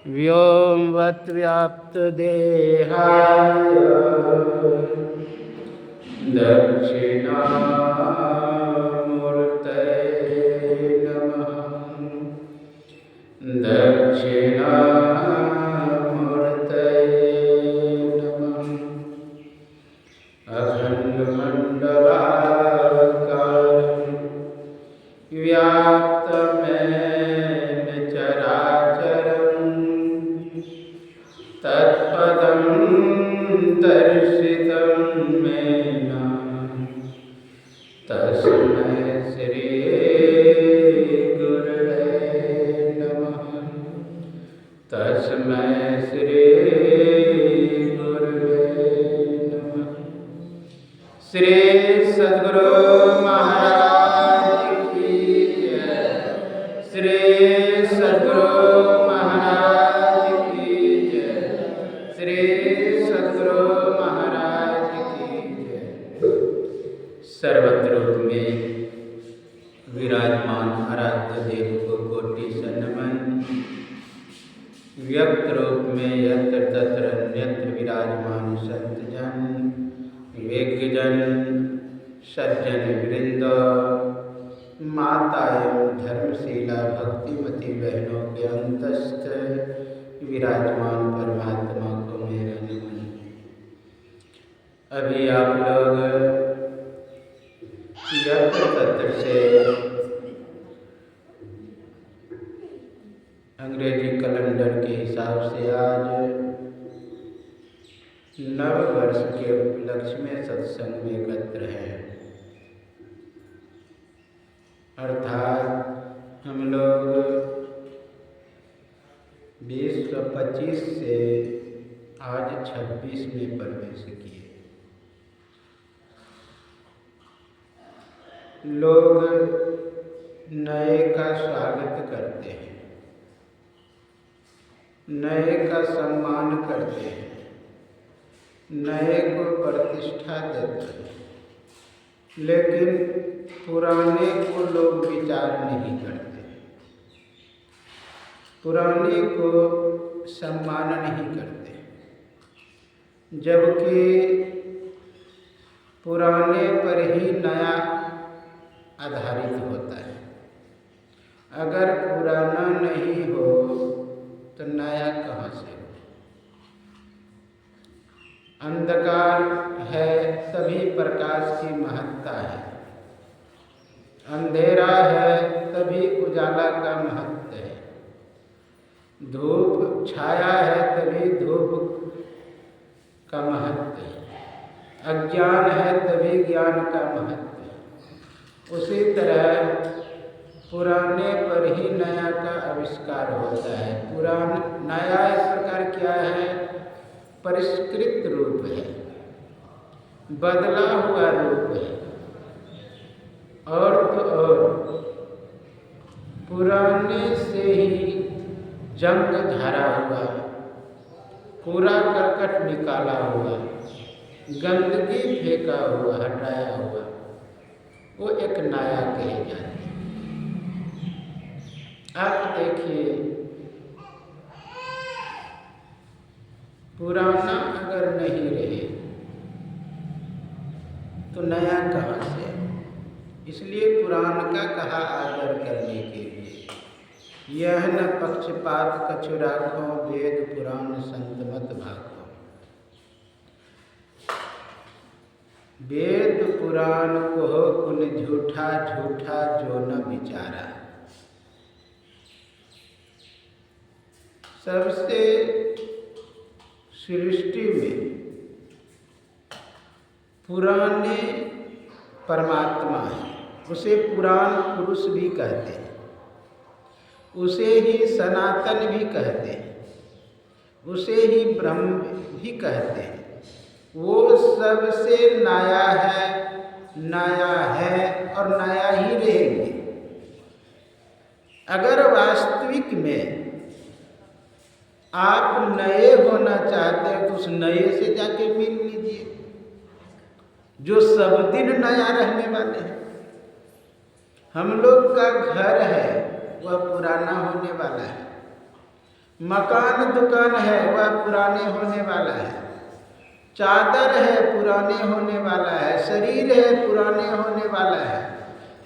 व्योमवत् व्याप्तदेहाय दक्षिणामूर्तये नमः। दक्षिणामूर्तये नमः। अखण्डमण्डलाकारं व्याप्तमेन चराचरं तत्पदं दर्शितं येन तस्मै श्री गुरवे नमः। तस्मै श्री गुरवे नमः। श्री सद्गुरु महाराज की जय। श्री सद्गुरु महाराज की जय। श्री सद्गुरु महाराज की जय। सर्वत्र रूप में विराजमान आराध्य देव को कोटि सन्नमन। व्यक्त रूप में यत्र तत्र अन्यत्र विराजमान संतजन, विवेकजन, सज्जन वृंद, माता एवं धर्मशीला भक्तिमती बहनों के अंतस्थ विराजमान परमात्मा को मेरा नमन। अभी आप लोग यत्र तत्र से अंग्रेजी कैलेंडर के हिसाब से आज नव वर्ष के उपलक्ष्य में सत्संग में एकत्र है। अर्थात हम लोग 2025 से आज 26 में प्रवेश किए। लोग नए का स्वागत करते हैं, नए का सम्मान करते हैं, नए को प्रतिष्ठा देते हैं, लेकिन पुराने को लोग विचार नहीं करते, पुराने को सम्मान नहीं करते। जबकि पुराने पर ही नया आधारित होता है। अगर पुराना नहीं हो तो नया कहाँ से हो? अंधकार है तभी प्रकाश की महत्ता है, अंधेरा है तभी उजाला का महत्व है, धूप छाया है तभी धूप का महत्व है, अज्ञान है तभी ज्ञान का महत्व है। उसी तरह पुराने पर ही नया का आविष्कार होता है। नया इस प्रकार क्या है? परिष्कृत रूप है, बदला हुआ रूप है। और तो और पुराने से ही जंग झरा हुआ, कूड़ा करकट निकाला हुआ, गंदगी फेंका हुआ, हटाया हुआ, वो एक नया कहे जाते हैं। आप देखिए, पुराना अगर नहीं रहे तो नया कहाँ से? इसलिए पुराण का कहा आदर करने के लिए, यह न पक्षपात कछु राखो, वेद पुराण संत मत भाखो। वेद पुराण को कुल झूठा झूठा जो न विचारा। सबसे सृष्टि में पुराने परमात्मा है, उसे पुराण पुरुष भी कहते हैं, उसे ही सनातन भी कहते हैं, उसे ही ब्रह्म भी कहते हैं। वो सबसे नया है और नया ही रहेंगे। अगर वास्तविक में आप नए होना चाहते हैं तो उस नए से जाके मिल लीजिए, जो सब दिन नया रहने वाले हैं। हम लोग का घर है वह पुराना होने वाला है, मकान दुकान है वह पुराने होने वाला है, चादर है पुराने होने वाला है, शरीर है पुराने होने वाला है,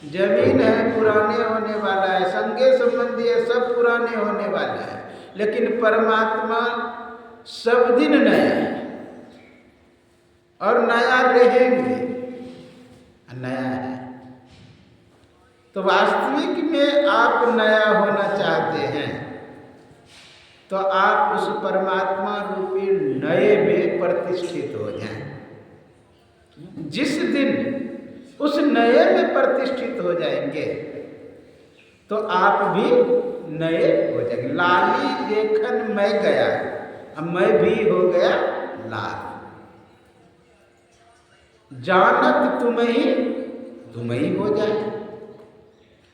जमीन है पुराने होने वाला है, संगे संबंधी है सब पुराने होने वाले हैं, लेकिन परमात्मा सब दिन नया है और नया रहेंगे, नया है। तो वास्तविक में आप नया होना चाहते हैं तो आप उस परमात्मा रूपी नए में प्रतिष्ठित हो जाएं। जिस दिन उस नए में प्रतिष्ठित हो जाएंगे तो आप भी नए हो जाएंगे। लाली देखन मैं गया, अब मैं भी हो गया लाल, जानत तुम ही हो जाए,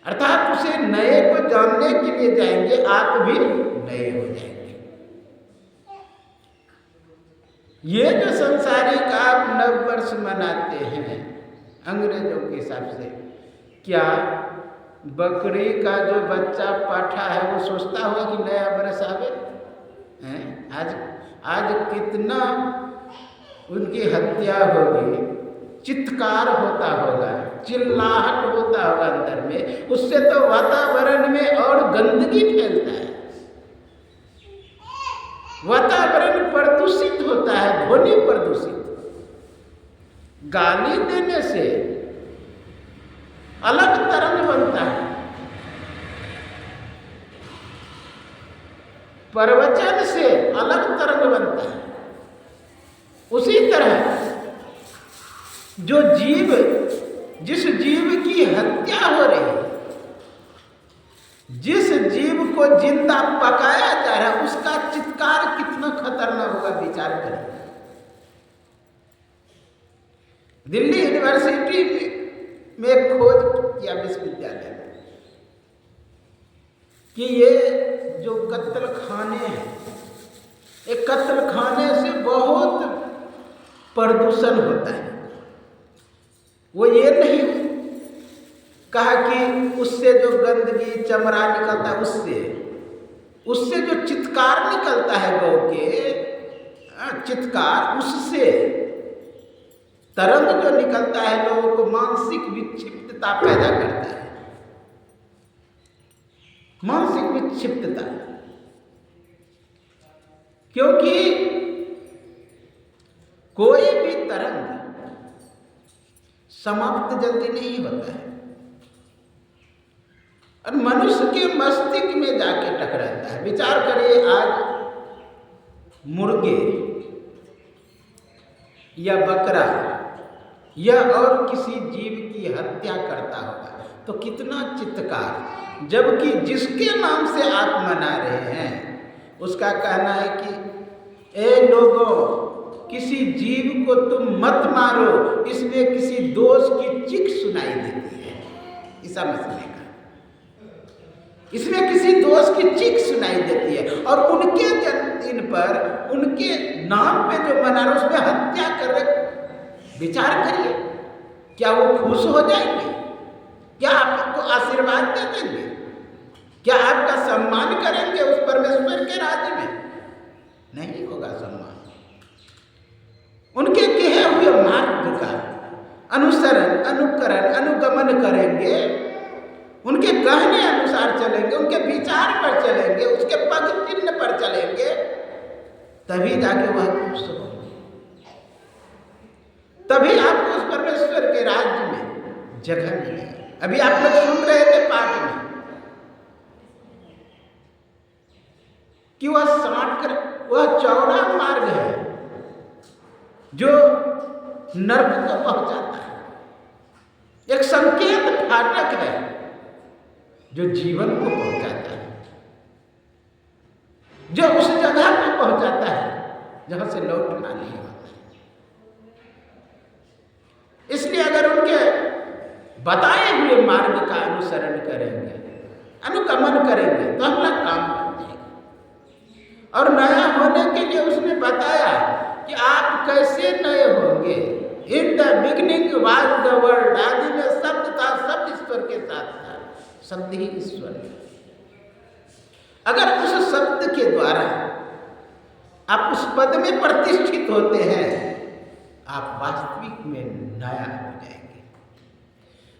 अर्थात उसे नए को जानने के लिए जाएंगे, आप भी नए हो जाएंगे। ये जो संसारिक आप नव वर्ष मनाते हैं अंग्रेजों के हिसाब से, क्या बकरी का जो बच्चा पाठा है वो सोचता हुआ कि नया बरस आवे? आज कितना उनकी हत्या होगी, चित्कार होता होगा, चिल्लाहट होता होगा अंदर में, उससे तो वातावरण में और गंदगी फैलता है, वातावरण प्रदूषित होता है, ध्वनि प्रदूषित। गाली देने से अलग तरंग बनता है, प्रवचन से अलग तरंग बनता है। उसी तरह जो जीव, जिस जीव की हत्या हो रही है, जिस जीव को जिंदा पकाया जा रहा है, उसका चित्कार कितना खतरनाक होगा, विचार करें। दिल्ली यूनिवर्सिटी में खोज किया विश्वविद्यालय में कि ये जो कत्ल खाने हैं, एक कत्ल खाने से बहुत प्रदूषण होता है। वो ये नहीं कहा कि उससे जो गंदगी चमड़ा निकलता है, उससे जो चित्कार निकलता है गौ के चित्कार, उससे तरंग जो निकलता है लोगों को मानसिक विक्षिप्तता पैदा करता है, मानसिक विक्षिप्तता। क्योंकि कोई भी तरंग समाप्त जल्दी नहीं होता है और मनुष्य के मस्तिष्क में जाके टकराता है। विचार करिए, आज मुर्गे या बकरा या और किसी जीव की हत्या करता होगा तो कितना चित्कार, जबकि जिसके नाम से आप मना रहे हैं उसका कहना है कि ए लोगों, किसी जीव को तुम मत मारो, इसमें किसी दोष की चीख सुनाई देती है। ईसा मसीह का इसमें किसी दोष की चीख सुनाई देती है और उनके जन्मदिन पर उनके नाम पे जो मना रहे उसमें हत्या कर रहे। विचार करिए, क्या वो खुश हो जाएंगे? क्या आपको आशीर्वाद दे देंगे? क्या आपका सम्मान करेंगे उस परमेश्वर के राज्य में? नहीं होगा सम्मान। उनके कहे हुए मार्ग का अनुसरण, अनुकरण, अनुगमन करेंगे, उनके कहने अनुसार चलेंगे, उनके विचार पर चलेंगे, उसके पग चिन्ह पर चलेंगे, तभी जाके वह खुश होंगे। तभी आपको उस परमेश्वर के राज्य में जगह मिलेगी। अभी आप लोग सुन रहे थे पाठ में कि वह चौड़ा मार्ग है जो नर्क को पहुंचाता है, एक संकेत फाटक है जो जीवन को पहुंचाता है, जो उस जगह पर पहुंचाता है जहां से लौटना नहीं होता। इसलिए अगर उनके बताए हुए मार्ग का अनुसरण करेंगे, अनुगमन करेंगे तो हमारा काम बन जाएगा। और नया होने के लिए उसने बताया कि आप कैसे नए होंगे। In the beginning was the word, आदि में शब्द था, शब्द ईश्वर के साथ था, शब्द ही ईश्वर है। अगर उस शब्द के द्वारा आप उस पद में प्रतिष्ठित होते हैं, आप वास्तविक में नया हो जाएंगे।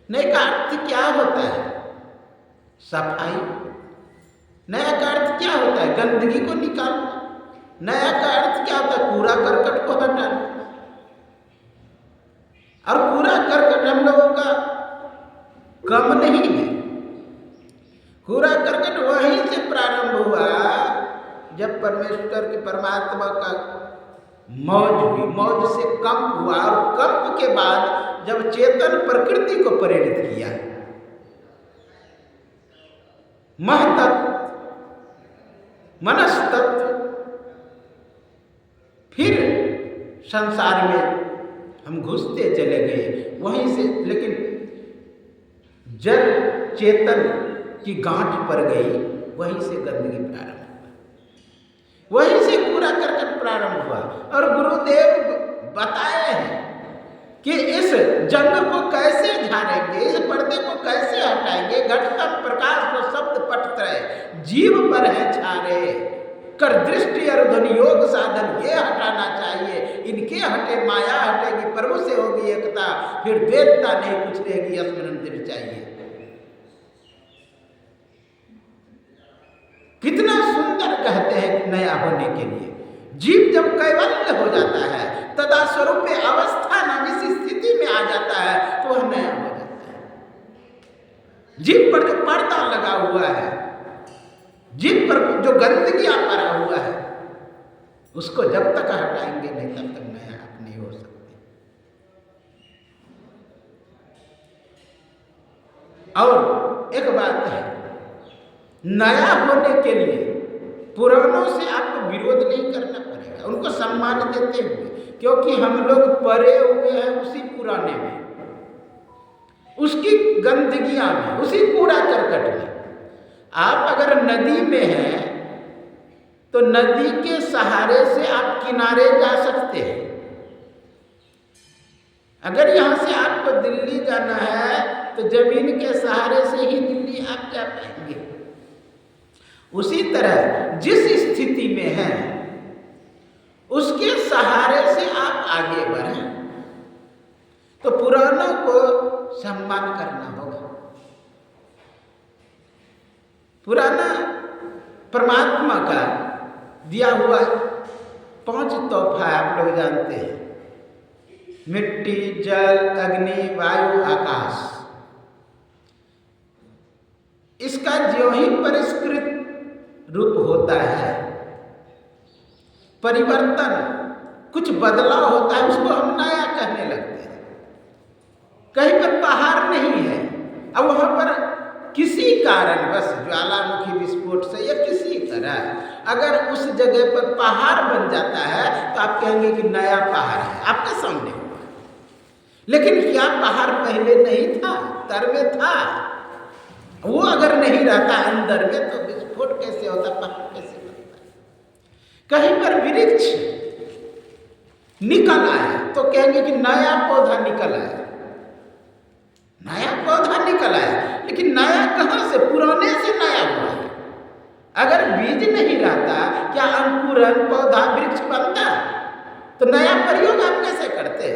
नए का अर्थ क्या होता है? सफाई। नया का अर्थ क्या होता है? गंदगी को निकालना। नया का अर्थ क्या होता है? कूड़ा करकट को हटाना। और कूड़ा करकट हम लोगों का कम नहीं है। कूड़ा करकट वहीं से प्रारंभ हुआ जब परमेश्वर के परमात्मा का मौज हुई, मौज से कंप हुआ, और कंप के बाद जब चेतन प्रकृति को प्रेरित किया, महतत्व, मनस्तत्व, फिर संसार में हम घुसते चले गए वहीं से। लेकिन जब चेतन की गांठ पड़ गई, वहीं से गंदगी प्रारंभ हुआ, वहीं से कूड़ा करकट प्रारंभ हुआ। और गुरुदेव बताए हैं कि इस जंग को कैसे झाड़ेंगे, इस पर्दे को कैसे हटाएंगे। घटतम प्रकाश को शब्द पटत्रय जीव पर है छारे, कर दृष्टि और ध्वनि योग साधन ये हटाना चाहिए। इनके हटे माया हटेगी, प्रभु से होगी एकता, फिर द्वैतता नहीं कुछ रहेगी, स्मरण दिल चाहिए। कितना सुंदर कहते हैं नया होने के लिए। जीव जब कैवल्य हो जाता है, तदा स्वरूप अवस्था नाम इस स्थिति में आ जाता है, तो वह नया हो जाता है। जीव पर जो पर्दा लगा हुआ है, जीव पर जो गंदगी पड़ा हुआ है, उसको जब तक हटाएंगे नहीं तब तक नया आप नहीं हो सकते। और एक बात है, नया होने के लिए पुरानों से आपको विरोध नहीं करना पड़ेगा, उनको सम्मान देते हुए, क्योंकि हम लोग पड़े हुए हैं उसी पुराने में, उसकी गंदगियां में, उसी कूड़ा करकट में। आप अगर नदी में हैं तो नदी के सहारे से आप किनारे जा सकते हैं। अगर यहां से आपको दिल्ली जाना है तो जमीन के सहारे से ही दिल्ली आप जा पाएंगे। उसी तरह जिस स्थिति में हैं उसके सहारे से आप आगे बढ़ें। तो पुरानों को सम्मान करना होगा। पुराना परमात्मा का दिया हुआ 5 तोहफा आप लोग जानते हैं, मिट्टी, जल, अग्नि, वायु, आकाश। इसका ज्यों ही परिष्कृत रूप होता है, परिवर्तन, कुछ बदलाव होता है, उसको हम नया कहने लगते हैं। कहीं पर पहाड़ नहीं है, अब वहां पर किसी कारण बस ज्वालामुखी विस्फोट से या किसी तरह अगर उस जगह पर पहाड़ बन जाता है तो आप कहेंगे कि नया पहाड़ है, आपके सामने हुआ। लेकिन क्या पहाड़ पहले नहीं था? तर में था। वो अगर नहीं रहता अंदर में तो विस्फोट कैसे होता, पहाड़ कैसे बनता? कहीं पर वृक्ष निकल आया तो कहेंगे कि नया पौधा निकल आया, नया पौधा निकल आया। लेकिन नया कहां से? पुराने से नया हुआ है। अगर बीज नहीं रहता, क्या अंकुरन पौधा वृक्ष बनता? तो नया प्रयोग आप कैसे करते?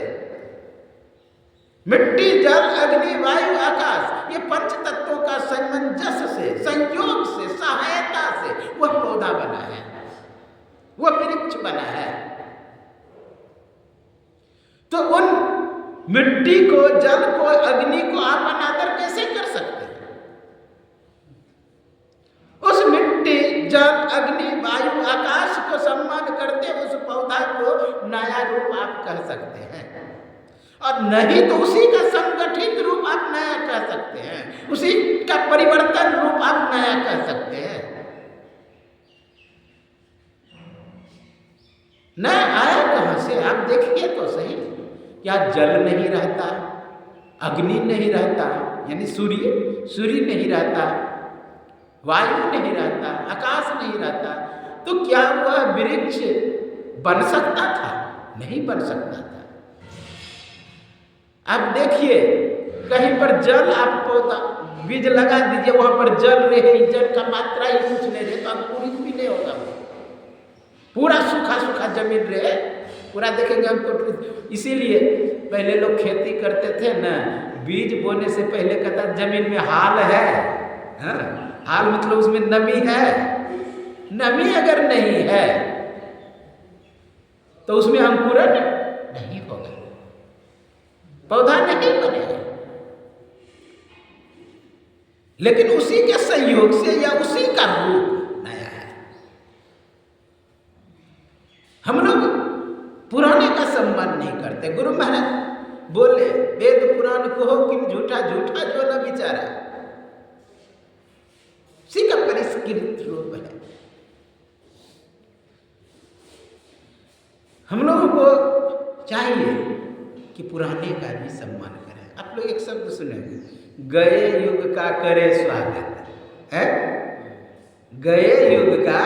मिट्टी, जल, अग्नि, वायु, आकाश, ये 5 तत्वों का सामंजस्य से, संयोग से, सहायता से वह पौधा बना है, वह वृक्ष बना है। तो उन मिट्टी को, जल को, अग्नि को आप अनादर कैसे कर सकते हैं? उस मिट्टी, जल, अग्नि, वायु, आकाश को सम्मान करते उस पौधा को नया रूप आप कह सकते हैं। और नहीं तो उसी का संगठित रूप आप नया कह सकते हैं, उसी का परिवर्तन रूप आप नया कह सकते हैं। नया आया कहां से? आप देखिए तो सही। क्या जल नहीं रहता, अग्नि नहीं रहता, यानी सूर्य नहीं रहता, वायु नहीं रहता, आकाश नहीं रहता, तो क्या वह वृक्ष बन सकता था? नहीं बन सकता था। अब देखिए, कहीं पर जल, आप पौधा बीज लगा दीजिए, वहां पर जल रहे, जल का मात्रा ही कुछ नहीं रहे तो अंकुरित भी नहीं होगा। जमीन रे, पूरा देखेंगे हमको। इसीलिए पहले लोग खेती करते थे ना, बीज बोने से पहले कहता जमीन में हाल है, हाँ? हाल मतलब उसमें नमी है। नमी अगर नहीं है तो उसमें अंकुरण नहीं होगा, पौधा नहीं बनेगा। लेकिन उसी के संयोग से या उसी का रूप नया है। हम लोग पुराने का सम्मान नहीं करते। गुरु महाराज बोले वेद पुराण कहो किन झूठा, झूठा जो न विचारा, उसी का परिष्कृत रूप है। हम लोगों को चाहिए कि पुराने का भी सम्मान करें। आप लोग एक शब्द सुनेंगे, गए युग का करे स्वागत है, गए युग का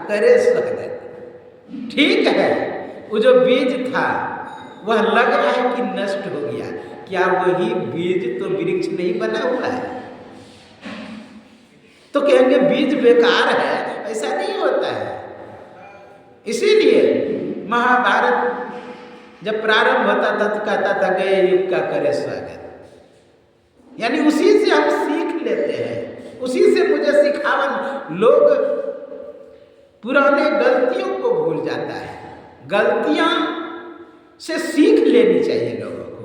करे स्वागत। ठीक है, वो जो बीज था वह लग रहा है कि नष्ट हो गया, क्या वही बीज तो वृक्ष नहीं बना हुआ है? तो कहेंगे बीज बेकार है, ऐसा नहीं होता है। इसीलिए महाभारत जब प्रारंभ होता था तो कहता था गए युग का करे स्वागत, यानी उसी से हम सीख लेते हैं, उसी से मुझे सिखावन। लोग पुराने गलतियों को भूल जाता है, गलतियां से सीख लेनी चाहिए लोगों को।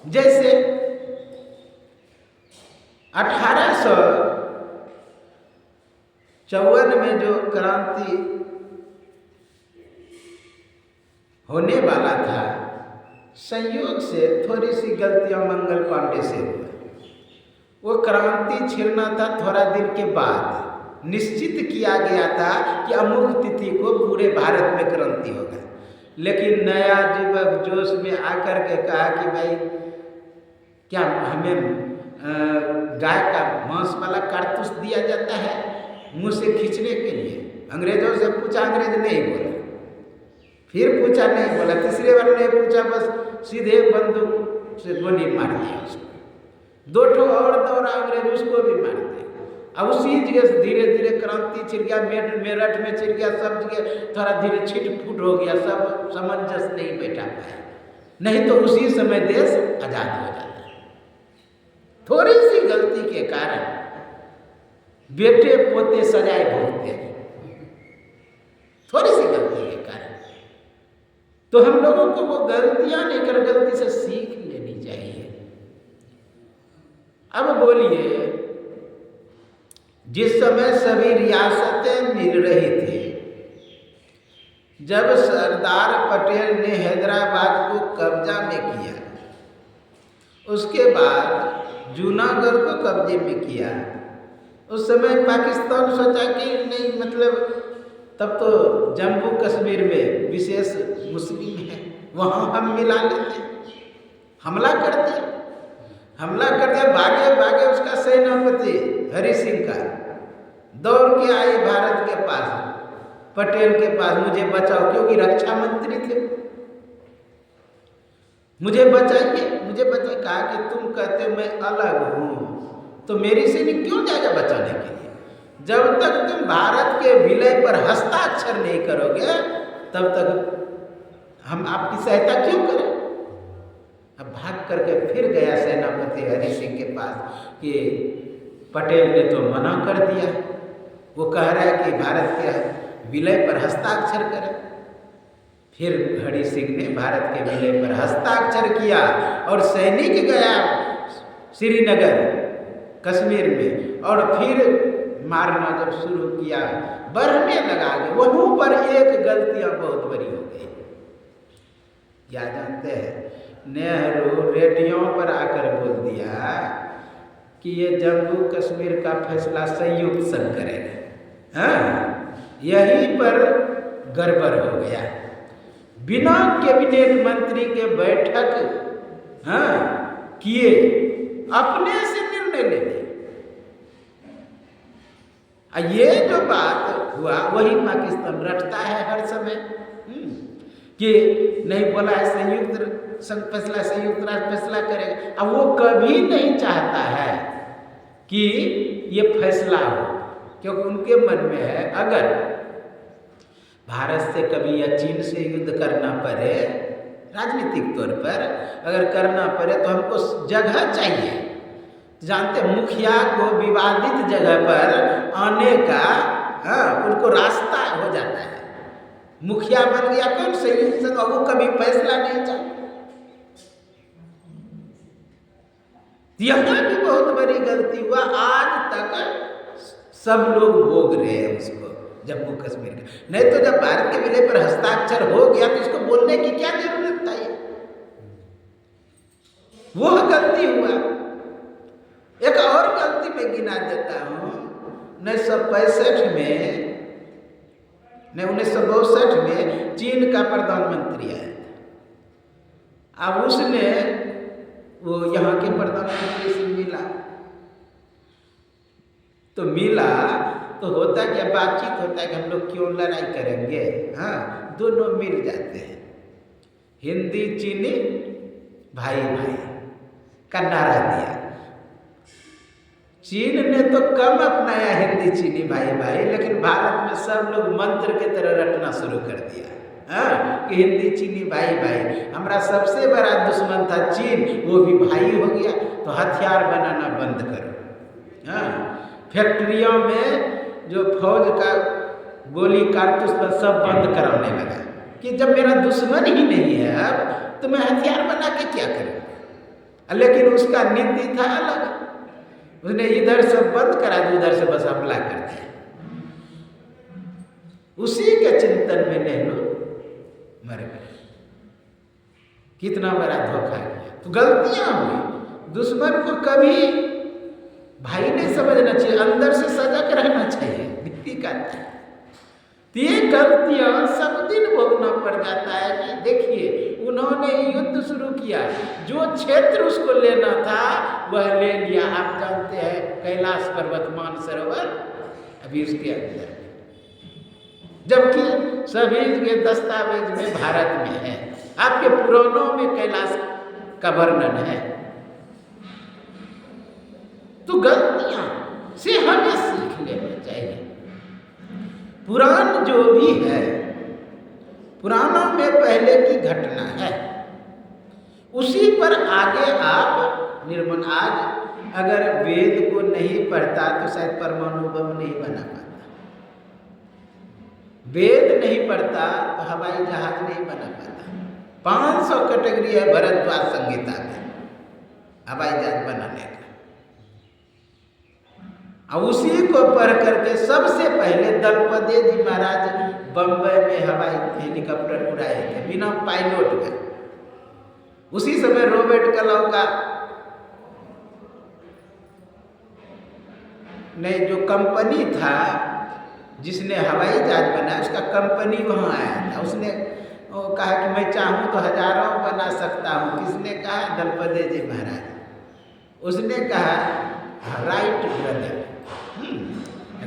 जैसे 1854 में जो क्रांति होने वाला था, संयोग से थोड़ी सी गलतियां मंगल पांडे से हुई। वो क्रांति छिड़ना था थोड़ा दिन के बाद, निश्चित किया गया था कि अमुक तिथि को पूरे भारत में क्रांति होगा। लेकिन नया युवक जोश में आकर के कहा कि भाई क्या हमें गाय का मांस वाला कारतूस दिया जाता है मुंह से खींचने के लिए? अंग्रेजों से पूछा, अंग्रेज नहीं बोला, फिर पूछा नहीं बोला, तीसरे बार नहीं पूछा, बस सीधे बंदूक से गोली मार दिया उसको। 2 ठो और दौड़ा अंग्रेज, उसको भी मार दिया। अब उसी जगह धीरे धीरे क्रांति छिड़ गया, मेरठ में छिड़ गया, सब जगह थोड़ा धीरे छिट फूट हो गया, सब सामंजस्य नहीं बैठा पाया, नहीं तो उसी समय देश आजाद हो जाता। थोड़ी सी गलती के कारण बेटे पोते सजाए भोगते हैं, थोड़ी सी गलती के कारण। तो हम लोगों को वो गलतियां नहीं कर, गलती से सीख लेनी चाहिए। अब बोलिए, जिस समय सभी रियासतें मिल रही थी, जब सरदार पटेल ने हैदराबाद को कब्जा में किया, उसके बाद जूनागढ़ को कब्जे में किया, उस समय पाकिस्तान सोचा कि नहीं, मतलब तब तो जम्मू कश्मीर में विशेष मुस्लिम है, वहाँ हम मिला लेते, हमला कर दिया। भागे भागे उसका सेनापति हरि सिंह का दौड़ के आए भारत के पास, पटेल के पास, मुझे बचाओ, क्योंकि रक्षा मंत्री थे, मुझे बचाइए, मुझे बचाइए। कहा कि तुम कहते मैं अलग हूँ तो मेरी सैनिक क्यों जाएगा बचाने के लिए? जब तक तुम भारत के विलय पर हस्ताक्षर नहीं करोगे तब तक हम आपकी सहायता क्यों करें? अब भाग करके फिर गया सेनापति हरि सिंह के पास कि पटेल ने तो मना कर दिया, वो कह रहा है कि भारत के विलय पर हस्ताक्षर करें। फिर हरि सिंह ने भारत के विलय पर हस्ताक्षर किया और सैनिक गया श्रीनगर कश्मीर में, और फिर मारना जब शुरू किया, बढ़ने लगा। वहीं पर एक गलतियां बहुत बड़ी हो गई। क्या जानते हैं, नेहरू रेडियो पर आकर बोल दिया कि ये जम्मू कश्मीर का फैसला संयुक्त संघ करेगा। हाँ, यहीं पर गड़बड़ हो गया। बिना कैबिनेट मंत्री के बैठक किए अपने से निर्णय ले लिया। ये जो बात हुआ वही पाकिस्तान रटता है हर समय कि नहीं बोला है संयुक्त संघ फैसला, संयुक्त राष्ट्र फैसला करेगा। अब वो कभी नहीं चाहता है कि ये फैसला हो, क्योंकि उनके मन में है अगर भारत से कभी या चीन से युद्ध करना पड़े, राजनीतिक तौर पर अगर करना पड़े तो हमको जगह चाहिए। जानते मुखिया को विवादित जगह पर आने का उनको रास्ता हो जाता है। मुखिया बन गया कौन संयुक्त संघ, वो कभी फैसला नहीं चाहता। यहाँ भी बहुत बड़ी गलती हुआ, आज तक सब लोग भोग रहे हैं उसको, जम्मू कश्मीर का। नहीं तो जब भारत के विलय पर हस्ताक्षर हो गया तो इसको बोलने की क्या जरूरत था? ये वो गलती हुआ। एक और गलती मैं गिना देता हूँ। 1965 में 1962 में चीन का प्रधानमंत्री आया था। अब उसने वो यहाँ के प्रधानमंत्री से मिला, तो मिला तो होता क्या, बातचीत होता है कि हम लोग क्यों लड़ाई करेंगे, हाँ दोनों मिल जाते हैं। हिंदी चीनी भाई भाई का नारा दिया। चीन ने तो कम अपनाया हिंदी चीनी भाई भाई, लेकिन भारत में सब लोग मंत्र के तरह रटना शुरू कर दिया कि हिंदी चीनी भाई भाई। हमारा सबसे बड़ा दुश्मन था चीन, वो भी भाई हो गया, तो हथियार बनाना बंद करो। फैक्ट्रियों में जो फौज का गोली कारतूस पर सब बंद कराने लगा कि जब मेरा दुश्मन ही नहीं है अब तो मैं हथियार बना के क्या करूँगा। लेकिन उसका नीति था अलग, उसने इधर से बंद करा दिया, उधर से बस हमला कर दिया। उसी के चिंतन में नेहरू मर गए। कितना बड़ा धोखा किया। तो गलतियां हुई, दुश्मन को कभी भाई नहीं समझना चाहिए, अंदर से सजग रहना चाहिए। नीति का तो ये गलतियां सब दिन भोगना पड़ जाता है कि देखिए उन्होंने युद्ध शुरू किया, जो क्षेत्र उसको लेना था वह ले लिया। आप जानते हैं कैलाश पर्वत मानसरोवर अभी उसके अंदर, जबकि सभी के दस्तावेज में भारत में है, आपके पुराणों में कैलाश का वर्णन है। तो गलतियां से हमें सीख लेना चाहिए। पुराण जो भी है, पुराणों में पहले की घटना है, उसी पर आगे आप निर्माण। आज अगर वेद को नहीं पढ़ता तो शायद परमाणु बम नहीं बना पाता, वेद नहीं पढ़ता तो हवाई जहाज नहीं बना पाता। 500 कैटेगरी है भरद्वाज संहिता में हवाई जहाज बनाने का। अब उसी को पढ़ करके सबसे पहले दलपति जी महाराज बम्बई में हवाई हेलीकॉप्टर उड़ाए थे बिना पायलट के। उसी समय रॉबर्ट क्लाउ का ने जो कंपनी था जिसने हवाई जहाज बनाया, उसका कंपनी वहाँ आया था। उसने कहा कि मैं चाहूँ तो हजारों बना सकता हूँ। किसने कहा? दलपति जी महाराज। उसने कहा राइट ब्रदर,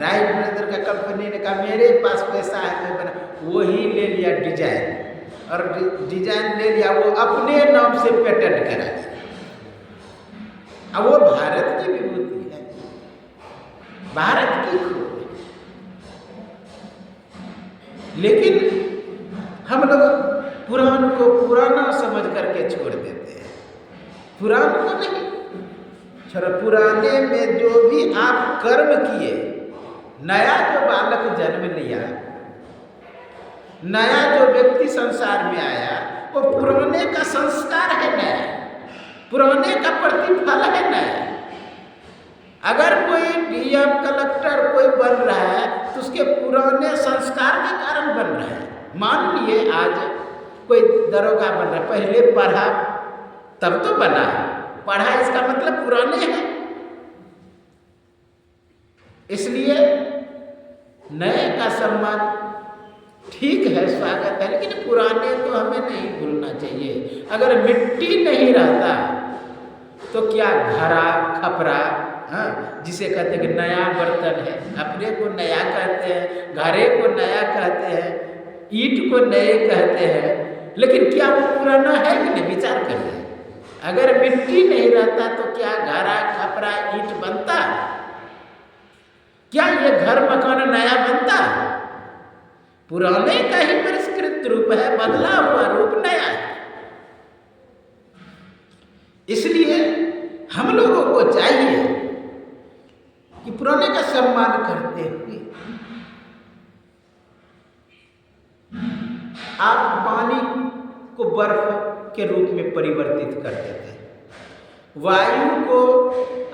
राइट ब्रदर का कंपनी ने कहा मेरे पास पैसा है मैं बना, वही ले लिया डिजाइन, और डिजाइन ले लिया, वो अपने नाम से पेटेंट करा दिया। अब वो भारत की विभूति है, भारत की खूब, लेकिन हम लोग पुराण को पुराना समझ करके छोड़ देते हैं, पुराण को नहीं। पुराने में जो भी आप कर्म किए, नया जो बालक जन्म लिया, नया जो व्यक्ति संसार में आया, वो पुराने का संस्कार है नया, पुराने का प्रतिफल है नया। अगर कोई डीएम कलेक्टर कोई बन रहा है तो उसके पुराने संस्कार के कारण बन रहा है। मान लिए आज कोई दरोगा बन रहा है, पहले पढ़ा तब तो बना है, पढ़ा इसका मतलब पुराने हैं। इसलिए नए का सम्मान ठीक है, स्वागत है, लेकिन पुराने को हमें नहीं भूलना चाहिए। अगर मिट्टी नहीं रहता तो क्या घड़ा खपरा, जिसे कहते हैं कि नया बर्तन है, खपरे को नया कहते हैं, घड़े को नया कहते हैं, ईंट को नए कहते हैं, लेकिन क्या वो पुराना है कि नहीं? विचार करिए। अगर मिट्टी नहीं रहता तो क्या घड़ा खपरा ईंट बनता? क्या ये घर मकान नया बनता? पुराने का ही परिष्कृत रूप है, बदला हुआ रूप नया है। इसलिए हम लोगों को चाहिए कि पुराने का सम्मान करते हुए आप पानी को बर्फ के रूप में परिवर्तित कर देते हैं, वायु को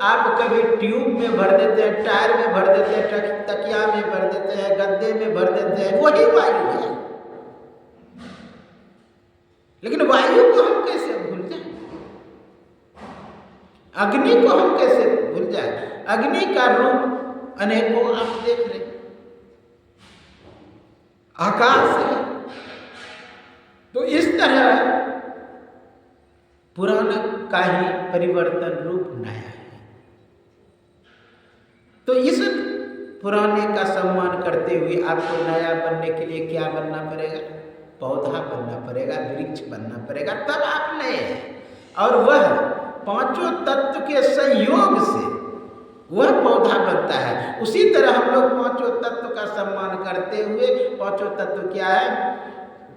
आप कभी ट्यूब में भर देते हैं, टायर में भर देते हैं, तकिया में भर देते हैं, गद्दे में भर देते हैं, वही वायु है। लेकिन वायु को हम कैसे भूल जाए, अग्नि को हम कैसे भूल जाए? अग्नि का रूप अनेकों आप देख रहे, आकाश है। तो इस तरह पुराना का ही परिवर्तन रूप नया है। तो इस पुराने का सम्मान करते हुए आपको नया बनने के लिए क्या बनना पड़ेगा? पौधा बनना पड़ेगा, वृक्ष बनना पड़ेगा, तब आप नए हैं। और वह पांचों तत्व के संयोग से वह पौधा बनता है। उसी तरह हम लोग पांचों तत्व का सम्मान करते हुए, पांचों तत्व क्या है?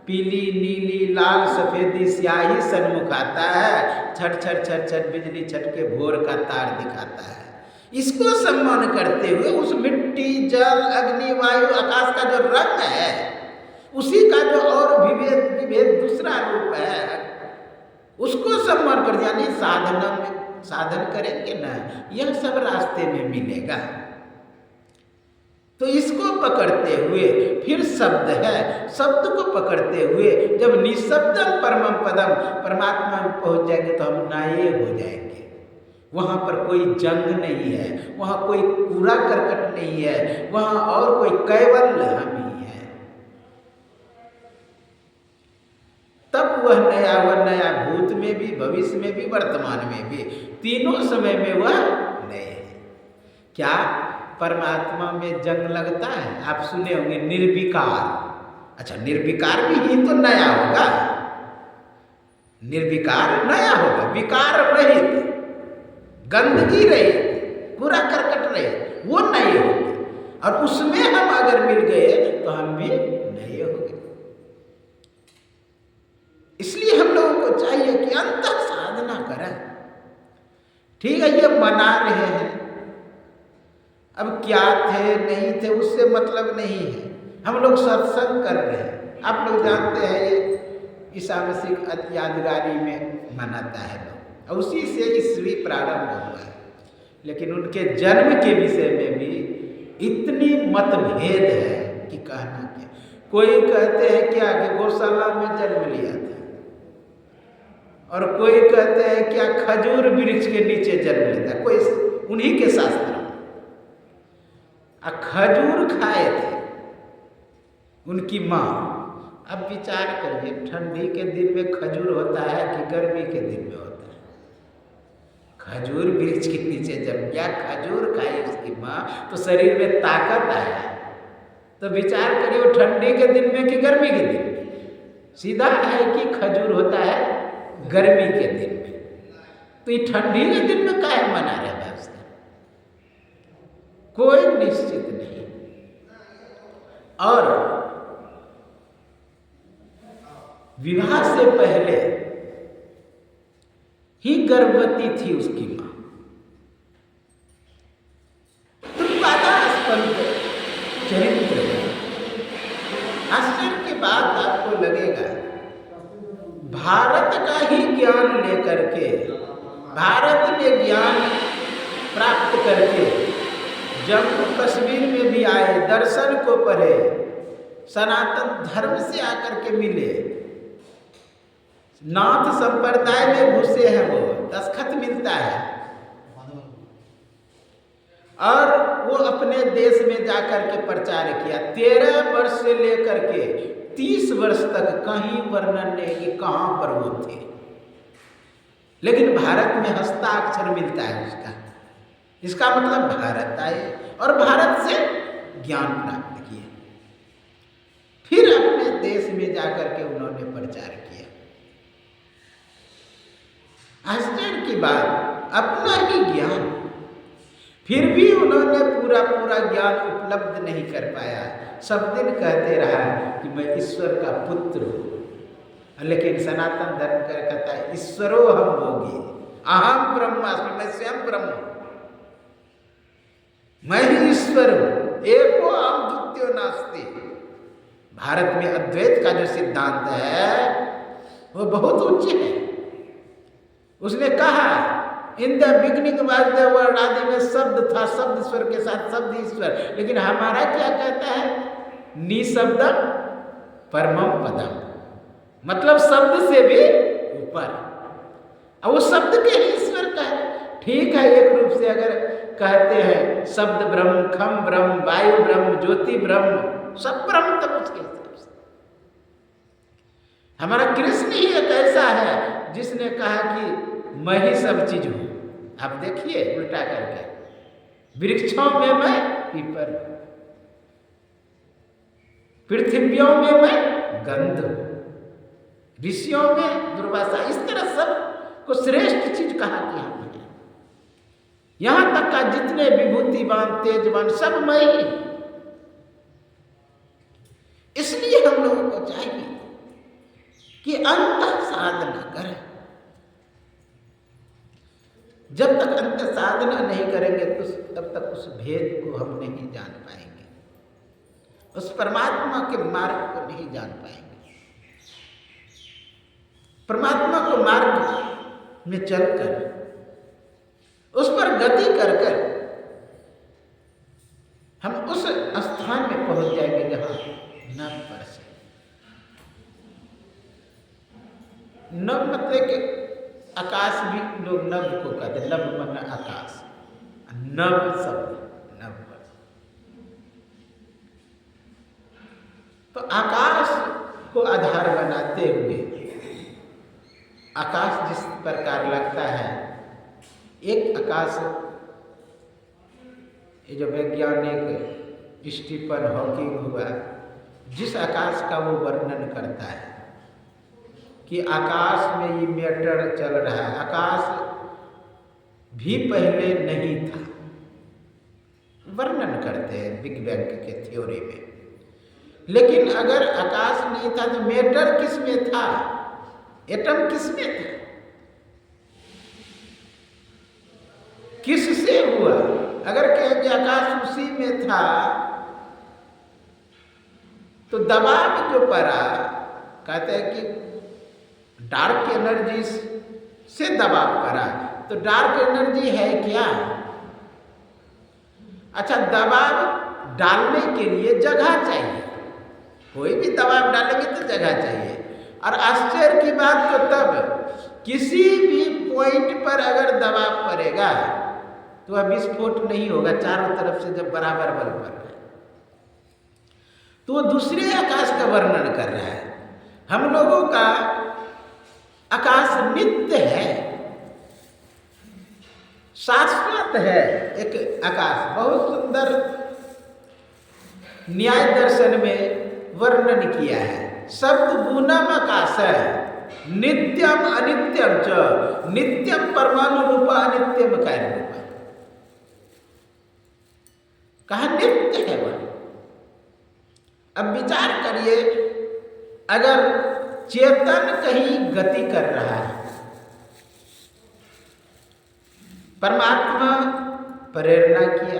पीली, नीली, लाल, सफेदी स्याही सन्मुख आता है, छट छट छट छट बिजली छटके भोर का तार दिखाता है। इसको सम्मान करते हुए उस मिट्टी, जल, अग्नि, वायु, आकाश का जो रंग है, उसी का जो और विभेद दूसरा रूप है, उसको सम्मान कर, यानी साधना में साधन करेंगे ना, यह सब रास्ते में मिलेगा। तो इसको पकड़ते हुए फिर शब्द है, शब्द को पकड़ते हुए जब निःशब्दम परमम पदम, परमात्मा में पहुंच जाएंगे तो हम नए हो जाएंगे। वहाँ पर कोई जंग नहीं है, वहाँ कोई कूड़ा करकट नहीं है, वहाँ और कोई कैवल्य हम ही है। तब वह नया भूत में भी, भविष्य में भी, वर्तमान में भी, तीनों समय में वह नए है। क्या परमात्मा में जंग लगता है? आप सुने होंगे निर्विकार। अच्छा, निर्विकार भी ही तो नया होगा, निर्विकार नया होगा, विकार रहित, गंदगी रहित, कूड़ा करकट रहित, वो नए होंगे। और उसमें हम अगर मिल गए तो हम भी नए हो गए। इसलिए हम लोगों को चाहिए कि अंतः साधना करें। ठीक है, ये मना रहे हैं, अब क्या थे नहीं थे उससे मतलब नहीं है, हम लोग सत्संग कर रहे हैं। आप लोग जानते हैं ये ईसा मसीह यादगारी में मनाता है लोग, और उसी से ईस्वी प्रारंभ हुआ है। लेकिन उनके जन्म के विषय में भी इतनी मतभेद है कि कहना क्या। कोई कहते हैं क्या कि गौशाला में जन्म लिया था, और कोई कहते हैं क्या खजूर वृक्ष के नीचे जन्म लेता, कोई उन्हीं के शास्त्र खजूर खाए थे उनकी माँ। अब विचार करिए, ठंडी के दिन में खजूर होता है कि गर्मी के दिन में होता है? खजूर वृक्ष के नीचे जब क्या खजूर खाई उसकी माँ तो शरीर में ताकत आया। तो विचार करिए, वो ठंडी के दिन में कि गर्मी के दिन में? सीधा है कि खजूर होता है गर्मी के दिन में। तो ये ठंडी के दिन में काहे मना रहे हैं? कोई निश्चित नहीं। और विवाह से पहले ही गर्भवती थी उसकी मां। तुलसीदास चरित्र है। आश्चर्य की बात आपको लगेगा, भारत का ही ज्ञान लेकर के, भारत में ज्ञान प्राप्त करके जम्मू कश्मीर में भी आए, दर्शन को पढ़े, सनातन धर्म से आकर के मिले, नाथ संप्रदाय में घुसे हैं, वो दस्तखत मिलता है, और वो अपने देश में जाकर के प्रचार किया। 13 वर्ष से लेकर के 30 वर्ष तक कहीं वर्णन नहीं कि कहाँ पर वो थे, लेकिन भारत में हस्ताक्षर मिलता है उसका। इसका मतलब भारत आए और भारत से ज्ञान प्राप्त किए, फिर अपने देश में जाकर के उन्होंने प्रचार किया। आश्चर्य की बात, अपना ही ज्ञान, फिर भी उन्होंने पूरा पूरा ज्ञान उपलब्ध नहीं कर पाया। सब दिन कहते रहा कि मैं ईश्वर का पुत्र हूँ, लेकिन सनातन धर्म का कहता है ईश्वरो हम भोगी, अहम ब्रह्मास्मि, मैं स्वयं ब्रह्म हूँ, मैं ही ईश्वर हूँ, एको अहम द्वितीयो नास्ति। भारत में अद्वैत का जो सिद्धांत है वो बहुत उच्च है। उसने कहा in the beginning was the word, आदि में शब्द था, शब्द स्वर के साथ शब्द ईश्वर। लेकिन हमारा क्या कहता है, निशब्दम परमम पदम, मतलब शब्द से भी ऊपर। अब वो शब्द के ही ईश्वर का है। ठीक है, एक रूप से अगर कहते हैं शब्द ब्रह्म, खम ब्रह्म, वायु ब्रह्म, ज्योति ब्रह्म, सब ब्रह्म, तब उसके हिसाब से हमारा कृष्ण ही एक ऐसा है जिसने कहा कि मैं ही सब चीज हूं। आप देखिए उल्टा करके, वृक्षों में मैं पीपल, पृथ्वियों में मैं गंध, ऋषियों में दुर्वासा, इस तरह सब को श्रेष्ठ चीज कहा कि हम हैं। यहां तक का जितने विभूतिवान, तेजवान, सब मैं ही। इसलिए हम लोगों को चाहिए कि अंत साधना करें। जब तक अंत साधना नहीं करेंगे तो तब तक उस भेद को हम नहीं जान पाएंगे, उस परमात्मा के मार्ग को नहीं जान पाएंगे। परमात्मा को मार्ग में चलकर उस पर गति कर कर हम उस स्थान में पहुंच जाएंगे जहां नभ बरसे। नभ मतलब कि आकाश भी लोग नभ को कहते, नभ मतलब आकाश, नभ शब्द नभ। तो आकाश को आधार बनाते हुए आकाश जिस प्रकार लगता है, एक आकाश, ये जो वैज्ञानिक स्टीफन हॉकिंग हुआ, जिस आकाश का वो वर्णन करता है कि आकाश में ये मैटर चल रहा है, आकाश भी पहले नहीं था, वर्णन करते हैं बिग बैंग के थ्योरी में। लेकिन अगर आकाश नहीं था तो मैटर किस में था, एटम किस में था, किससे हुआ? अगर कहें कि आकाश उसी में था तो दबाव जो पड़ा, कहते हैं कि डार्क एनर्जी से दबाव पड़ा, तो डार्क एनर्जी है क्या? अच्छा, दबाव डालने के लिए जगह चाहिए, कोई भी दबाव डालेंगे तो जगह चाहिए। और आश्चर्य की बात तो तब, किसी भी पॉइंट पर अगर दबाव पड़ेगा तो वह विस्फोट नहीं होगा, चारों तरफ से जब बराबर बल पड़ रहा है। तो वो दूसरे आकाश का वर्णन कर रहा है। हम लोगों का आकाश नित्य है, शाश्वत है। एक आकाश बहुत सुंदर न्याय दर्शन में वर्णन किया है। शब्द गुणम आकाश है, नित्यम अनित्यम च, नित्यम परमाणु रूपा, अनित्यम कार्य रूपा। कहा नित्य है वह। अब विचार करिए, अगर चेतन कहीं गति कर रहा है, परमात्मा प्रेरणा किया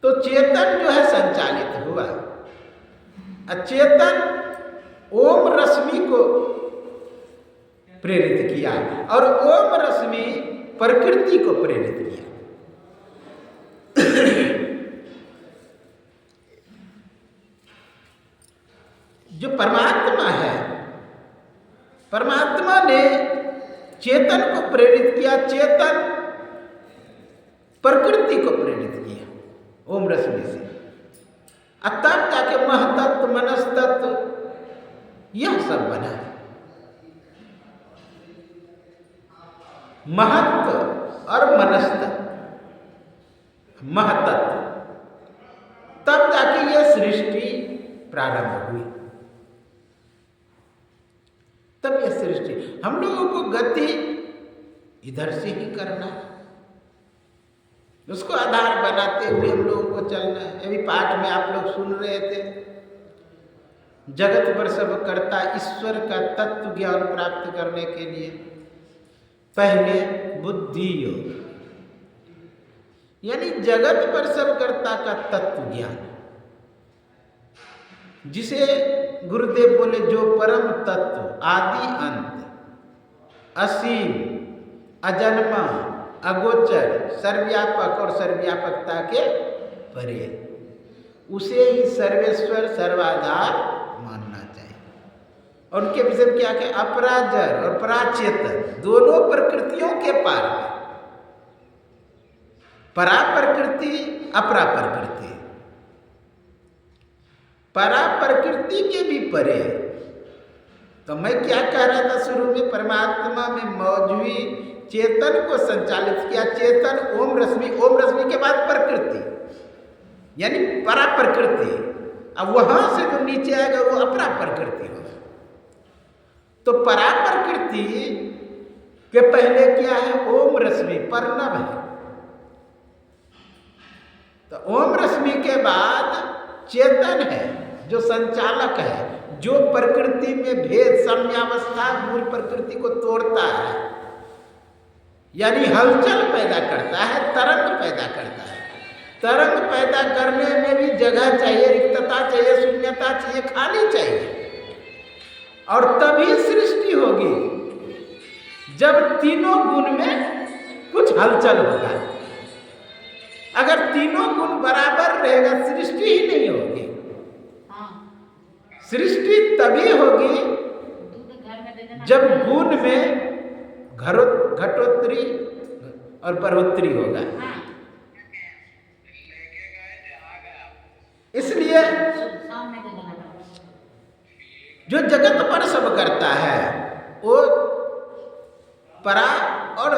तो चेतन जो है संचालित हुआ। अचेतन ओम रश्मि को प्रेरित किया और ओम रश्मि प्रकृति को प्रेरित किया। जो परमात्मा है, परमात्मा ने चेतन को प्रेरित किया, चेतन प्रकृति को प्रेरित किया ओम रश्मि से। तब जाके महतत्व, मनस्तत्व यह सब बना है। महत्व और मनस्तत्व, महतत्व, तब जाके यह सृष्टि प्रारंभ हुई। तब यह सृष्टि, हम लोगों को गति इधर से ही करना है। उसको आधार बनाते हुए हम लोगों को चलना है। अभी पाठ में आप लोग सुन रहे थे, जगत पर सब करता ईश्वर का तत्व ज्ञान प्राप्त करने के लिए पहले बुद्धि योग, यानी जगत पर सब कर्ता का तत्व ज्ञान, जिसे गुरुदेव बोले जो परम तत्व आदि अंत, असीम, अजन्मा, अगोचर, सर्वव्यापक और सर्वव्यापकता के परे, उसे ही सर्वेश्वर सर्वाधार मानना चाहिए। और उनके विषय में क्या कहे, अपराजर और पराचेतन दोनों प्रकृतियों के पार में, परा प्रकृति अपरा प्रकृति, परा प्रकृति के भी परे। तो मैं क्या कह रहा था शुरू में, परमात्मा में मौजूद चेतन को संचालित किया, चेतन ओम रश्मि, ओम रश्मि के बाद प्रकृति यानी परा प्रकृति, अब वहां से जो नीचे आएगा वो अपरा प्रकृति होगा। तो परा प्रकृति के पहले क्या है, ओम रश्मि पर्णव है। तो ओम रश्मि के बाद चेतन है जो संचालक है, जो प्रकृति में भेद साम्यावस्था मूल प्रकृति को तोड़ता है, यानी हलचल पैदा करता है, तरंग पैदा करता है। तरंग पैदा करने में भी जगह चाहिए, रिक्तता चाहिए, शून्यता चाहिए, खाली चाहिए। और तभी सृष्टि होगी जब तीनों गुण में कुछ हलचल होगा। अगर तीनों गुण बराबर रहेगा सृष्टि ही नहीं होगी। सृष्टि तभी होगी जब गुण में घटोत्तरी और बढ़ोत्तरी होगा। इसलिए जो जगत पर सब करता है वो परा और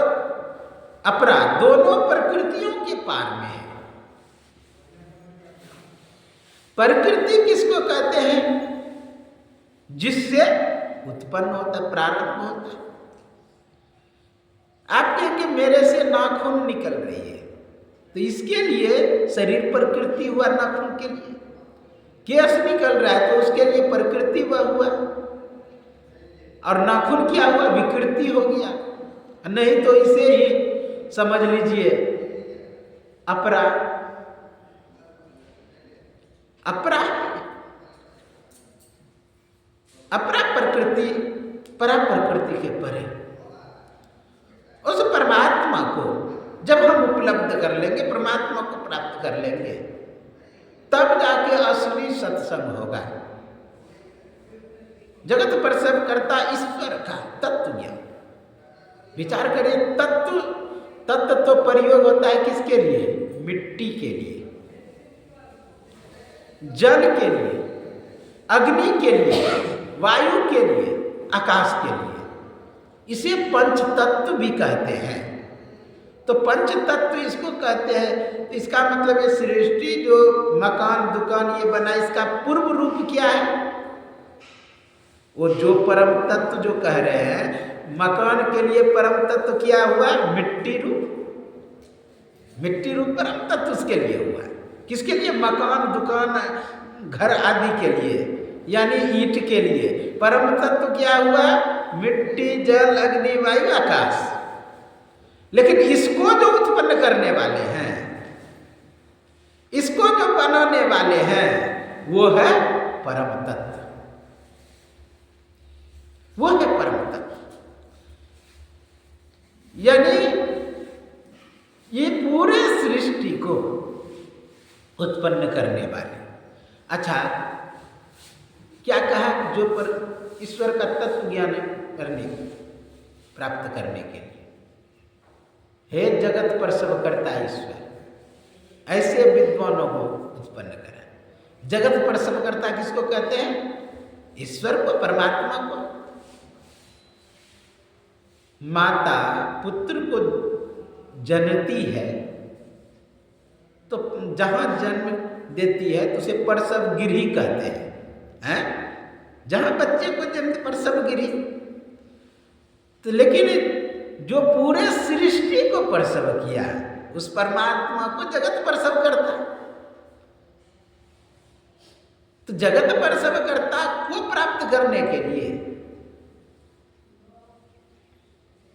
अपरा दोनों प्रकृतियों के पार में है। प्रकृति किसको कहते हैं, जिससे उत्पन्न होता है, प्रारंभ होता है। आप कहेंगे मेरे से नाखून निकल रही है, तो इसके लिए शरीर प्रकृति हुआ, नाखून के लिए केस निकल रहा है तो उसके लिए प्रकृति हुआ, और नाखून क्या हुआ, विकृति हो गया। नहीं तो इसे ही समझ लीजिए अपरा, अपरा अपरा प्रकृति परा प्रकृति के परे। उस परमात्मा को जब हम उपलब्ध कर लेंगे, परमात्मा को प्राप्त कर लेंगे, तब जाके असली सत्संग होगा। जगत पर सब करता ईश्वर का तत्व ज्ञान। विचार करें, तत्व तो प्रयोग होता है किसके लिए, मिट्टी के लिए, जल के लिए, अग्नि के लिए, वायु के लिए, आकाश के लिए। इसे पंच तत्व भी कहते हैं। तो पंच तत्व इसको कहते हैं। तो इसका मतलब ये सृष्टि जो मकान दुकान ये बना, इसका पूर्व रूप क्या है, वो जो परम तत्व जो कह रहे हैं, मकान के लिए परम तत्व क्या हुआ, मिट्टी रूप, मिट्टी रूप परम तत्व उसके लिए हुआ। किसके लिए, मकान दुकान घर आदि के लिए, यानी ईंट के लिए परम तत्व क्या हुआ, मिट्टी जल अग्नि वायु आकाश। लेकिन इसको जो उत्पन्न करने वाले हैं, इसको जो बनाने वाले हैं, वो है परम तत्व, वो है परम तत्व। यानी ये पूरे सृष्टि को उत्पन्न करने वाले। अच्छा, क्या कहा, जो पर ईश्वर का तत्व ज्ञान करने प्राप्त करने के लिए, हे जगत पर सब करता ईश्वर, ऐसे विद्वानों को उत्पन्न करा। जगत पर सब करता किसको कहते हैं, ईश्वर को, परमात्मा को। माता पुत्र को जनती है तो जहां जन्म देती है तो उसे प्रसव गिरी कहते हैं, जहां बच्चे को जन्म प्रसव गिरी। तो लेकिन जो पूरे सृष्टि को प्रसव किया उस परमात्मा को जगत प्रसव करता। तो जगत प्रसव करता को प्राप्त करने के लिए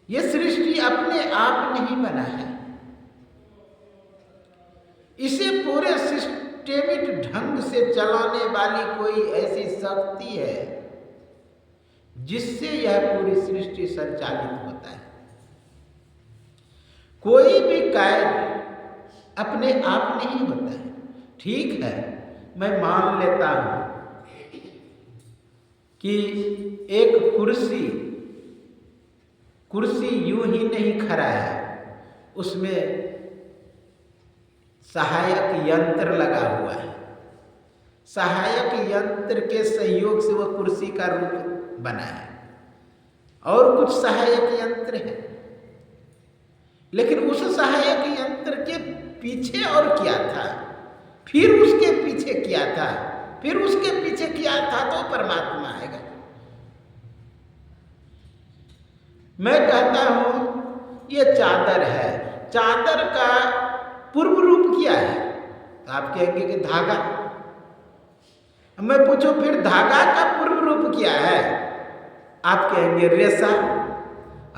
ये सृष्टि अपने आप नहीं बना है। इसे पूरे सिस्टेमिक ढंग से चलाने वाली कोई ऐसी शक्ति है जिससे यह पूरी सृष्टि संचालित होता है। कोई भी कार्य अपने आप नहीं होता है। ठीक है, मैं मान लेता हूं कि एक कुर्सी यूं ही नहीं खड़ा है, उसमें सहायक यंत्र लगा हुआ है। सहायक यंत्र के सहयोग से वह कुर्सी का रूप बना है और कुछ सहायक यंत्र है, लेकिन उस सहायक यंत्र के पीछे और क्या था, फिर उसके पीछे क्या था, फिर उसके पीछे क्या था, तो परमात्मा आएगा। मैं कहता हूं ये चादर है, चादर का पूर्व रूप क्या है, तो आप कहेंगे कि धागा। मैं पूछूं फिर धागा का पूर्व रूप क्या है, आप कहेंगे रेशा।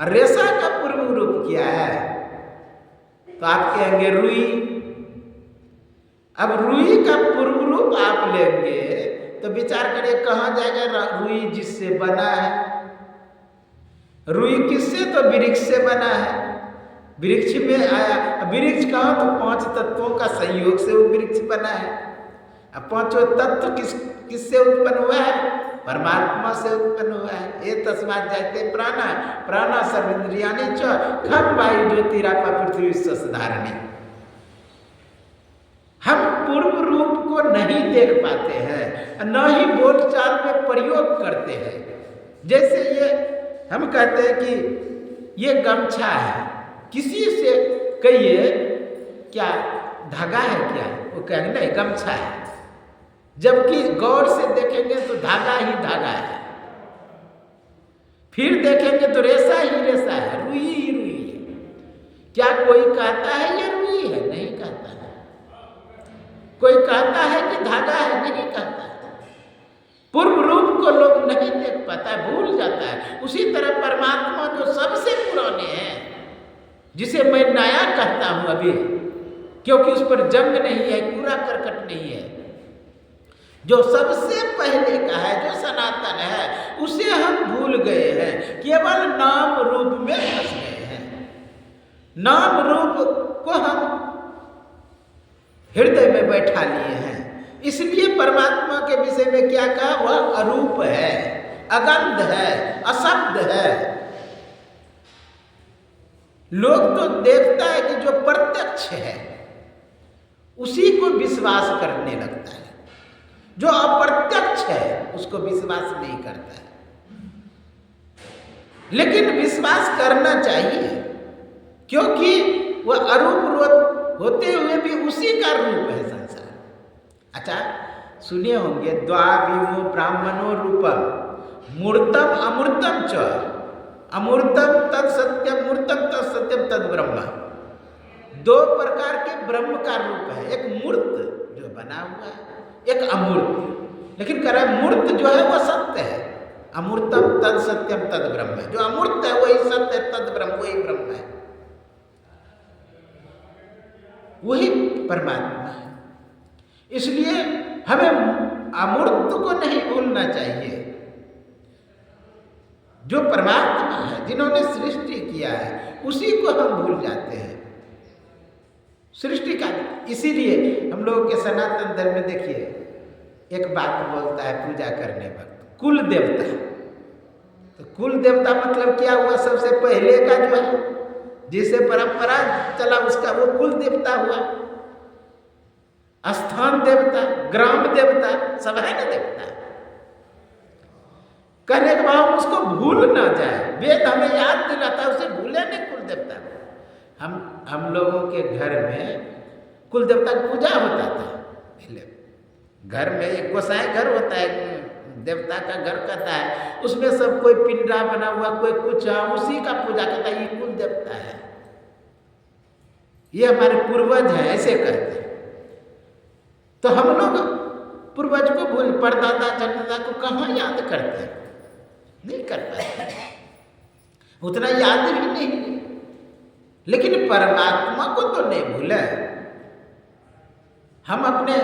और रेशा का पूर्व रूप क्या है, तो आप कहेंगे रुई। अब रुई का पूर्व रूप आप लेंगे तो विचार करिए कहाँ जाएगा रुई जिससे बना है। रुई किससे, तो वृक्ष से बना है। वृक्ष में आया, वृक्ष कहा तो 5 तत्वों का संयोग से वो वृक्ष बना है। अब 5 तत्व किससे उत्पन्न हुआ है, परमात्मा से उत्पन्न हुआ है। ये तस्मात् जायते प्राणा, प्राणा सर्वेन्द्रियाणि च खम वायु ज्योतिरापा पृथ्वी सधारणी। हम पूर्व रूप को नहीं देख पाते हैं, न ही बोलचाल में प्रयोग करते हैं। जैसे ये हम कहते हैं कि ये गमछा है, किसी से कहिए क्या धागा है क्या, वो कहेंगे नहीं गमछा है, जबकि गौर से देखेंगे तो धागा ही धागा है। फिर देखेंगे तो रेशा ही रेशा है, रुई ही रुई है। क्या कोई कहता है ये रुई है, नहीं कहता है। कोई कहता है कि धागा है, नहीं कहता है। पूर्व रूप को लोग नहीं देख पाता है, भूल जाता है। उसी तरह परमात्मा जो सबसे पुराने हैं, जिसे मैं नया कहता हूं अभी, क्योंकि उस पर जंग नहीं है, कूड़ा करकट नहीं है, जो सबसे पहले का है, जो सनातन है, उसे हम भूल गए हैं, केवल नाम रूप में फंस गए हैं। नाम रूप को हम हृदय में बैठा लिए हैं। इसलिए परमात्मा के विषय में क्या कहा, वह अरूप है, अगंध है, अशब्द है। लोग तो देखता है कि जो प्रत्यक्ष है उसी को विश्वास करने लगता है, जो अप्रत्यक्ष है उसको विश्वास नहीं करता है। लेकिन विश्वास करना चाहिए, क्योंकि वह अरूप होते हुए भी उसी का रूप है संसार। अच्छा सुनिए होंगे, द्वाविमो ब्राह्मणो रूपम मूर्तम अमूर्तम च, अमूर्तम तत् सत्यम, मूर्तम तत् सत्यम तद ब्रह्म। 2 प्रकार के ब्रह्म का रूप है, एक मूर्त जो बना हुआ है, एक अमूर्त। लेकिन कह रहा है मूर्त जो है वह सत्य है, अमूर्तम तद सत्यम तद ब्रह्म है। जो अमूर्त है वही सत्य है, तद ब्रह्म वही ब्रह्म है, वही परमात्मा है। इसलिए हमें अमूर्त को नहीं भूलना चाहिए। जो परमात्मा है, जिन्होंने सृष्टि किया है, उसी को हम भूल जाते हैं। सृष्टि का, इसीलिए हम लोगों के सनातन धर्म में देखिए एक बात बोलता है पूजा करने वक्त, कुल देवता। तो कुल देवता मतलब क्या हुआ, सबसे पहले का जो है, जिसे परंपरा चला उसका वो कुल देवता हुआ। स्थान देवता, ग्राम देवता, सब है ना देवता। कहने के बाद उसको भूल ना जाए, वेद हमें याद दिलाता है, उसे भूले नहीं कुल देवता को। हम लोगों के घर में कुल देवता की पूजा होता था पहले। घर में एक गोसाई घर होता है, देवता का घर कहता है, उसमें सब कोई पिंडा बना हुआ, कोई कुछ, उसी का पूजा करता है, ये कुल देवता है। ये हमारे पूर्वज हैं, ऐसे कहते हैं। तो हम लोग पूर्वज को भूल, परदादा चरदादा को कहाँ याद करते हैं? नहीं कर पाते, उतना याद भी नहीं। लेकिन परमात्मा को तो नहीं भूले। हम अपने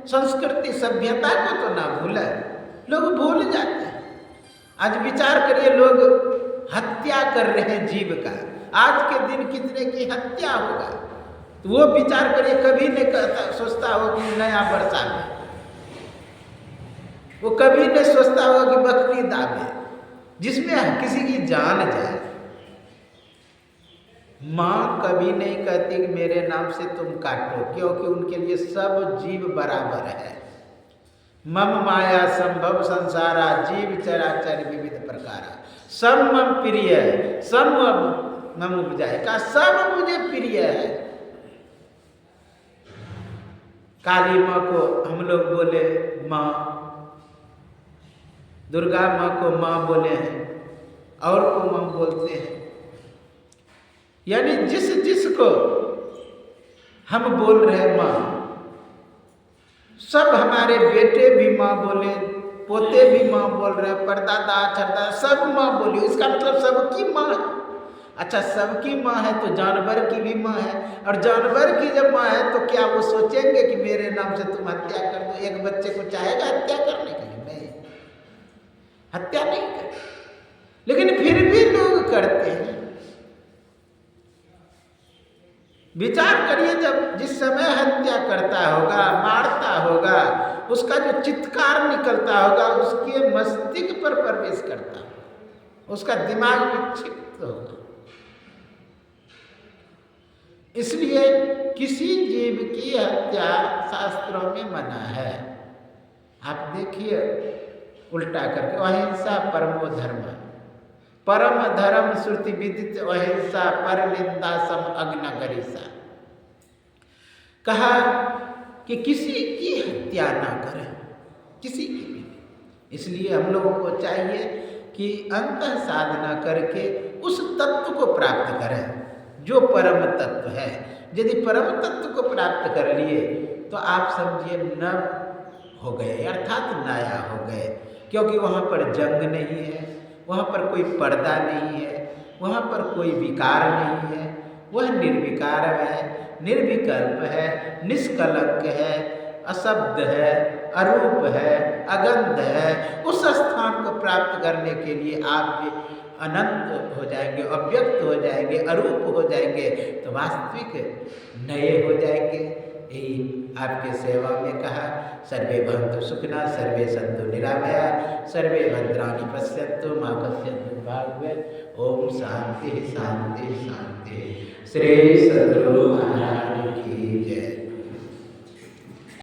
संस्कृति सभ्यता को तो ना भूले, लोग भूल जाते हैं। आज विचार करिए, लोग हत्या कर रहे हैं जीव का। आज के दिन कितने की हत्या होगा, तो वो विचार करिए, कभी नहीं कहता सोचता हो कि नया वर्षा में, वो कभी नहीं सोचता हो कि बकरीद आवे जिसमें किसी की जान जाए। माँ कभी नहीं कहती कि मेरे नाम से तुम काटो, क्योंकि उनके लिए सब जीव बराबर है। मम माया संभव संसारा जीव चराचर विविध प्रकारा, सब मम प्रिय है, सब मम उपजाए का, सब मुझे प्रिय है। काली माँ को हम लोग बोले माँ, दुर्गा माँ को माँ बोले हैं, और को माँ बोलते हैं। यानी जिस जिसको हम बोल रहे हैं माँ, सब हमारे बेटे भी माँ बोले, पोते भी माँ बोल रहे हैं, परदादा चरदादा सब माँ बोली। इसका मतलब सबकी माँ है। अच्छा, सबकी माँ है तो जानवर की भी माँ है, और जानवर की जब माँ है तो क्या वो सोचेंगे कि मेरे नाम से तुम हत्या कर दो? एक बच्चे को चाहेगा हत्या करने के लिए? नहीं, हत्या नहीं कर, लेकिन फिर भी लोग करते हैं। विचार करिए, जब जिस समय हत्या करता होगा, मारता होगा, उसका जो चित्कार निकलता होगा उसके मस्तिष्क पर प्रवेश करता होगा, उसका दिमाग विक्षिप्त होगा। इसलिए किसी जीव की हत्या शास्त्रों में मना है। आप देखिए उल्टा करके, अहिंसा परमो धर्म, परम धर्म श्रुति विदित अहिंसा, पर निंदा सम अग्न गरिसा। कहा कि किसी की हत्या ना करें, किसी की भी। इसलिए हम लोगों को चाहिए कि अंतः साधना करके उस तत्व को प्राप्त करें जो परम तत्व है। यदि परम तत्व को प्राप्त कर लिए तो आप समझिए नव हो गए, अर्थात नया हो गए, क्योंकि वहाँ पर जंग नहीं है, वहाँ पर कोई पर्दा नहीं है, वहाँ पर कोई विकार नहीं है। वह निर्विकार है, निर्विकल्प है, निष्कलंक है, अशब्द है, अरूप है, अगंध है। उस स्थान को प्राप्त करने के लिए आप भी अनंत हो जाएंगे, अव्यक्त हो जाएंगे, अरूप हो जाएंगे, तो वास्तविक नए हो जाएंगे। यही आपके सेवा में कहा, सर्वे भवन्तु सुखिनः, सर्वे सन्तु निरामयाः, सर्वे भद्राणि पश्यन्तु मा कश्चित् दुर्भाग्यत्। ओम शांति शांति शांति। श्री सद्गुरु महाराज की जय।